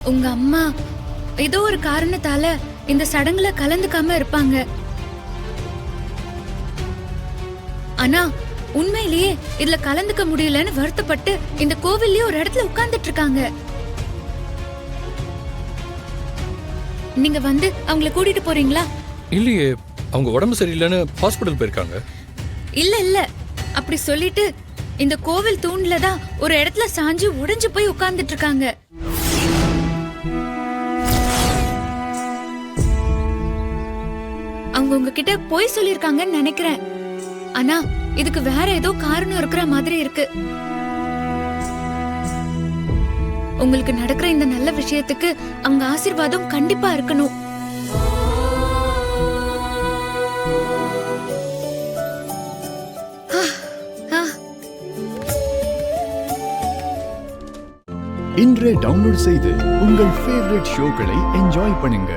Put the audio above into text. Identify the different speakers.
Speaker 1: உங்க அம்மா ஏதோ ஒரு காரணத்தால இந்த சடங்குல கலந்துக்காம இருப்பாங்க. ஆனா உண்மையிலேயே இதுல கலந்துக்க முடியலன்னு வருத்தப்பட்டு இந்த கோவில்லயே ஒரு இடத்துல உட்கார்ந்துட்டு இருக்காங்க. நீங்க வந்து அவங்கள கூட்டிட்டு போறீங்களா?
Speaker 2: இல்லையே, அவங்க உடம்பு சரியில்லைன்னு ஹாஸ்பிடல் போயிருக்காங்க.
Speaker 1: இல்ல இல்ல, அப்படி சொல்லிட்டு இந்த கோவில் தூண்ல தான் ஒரு இடத்துல சாஞ்சு உடைஞ்சு போய் உட்கார்ந்துட்டு இருக்காங்க. அவங்க உங்ககிட்ட போய் சொல்லிருக்காங்கன்னு நினைக்கிறேன். ஆனா இதுக்கு வேற ஏதோ காரணம் இருக்கிற மாதிரி இருக்கு. உங்களுக்கு நடக்கிற இந்த நல்ல விஷயத்துக்கு அவங்க ஆசீர்வாதம் கண்டிப்பா இருக்கணும்.
Speaker 3: இன்றே டவுன்லோட் செய்து உங்கள் ஃபேவரட் ஷோக்களை என்ஜாய் பண்ணுங்க.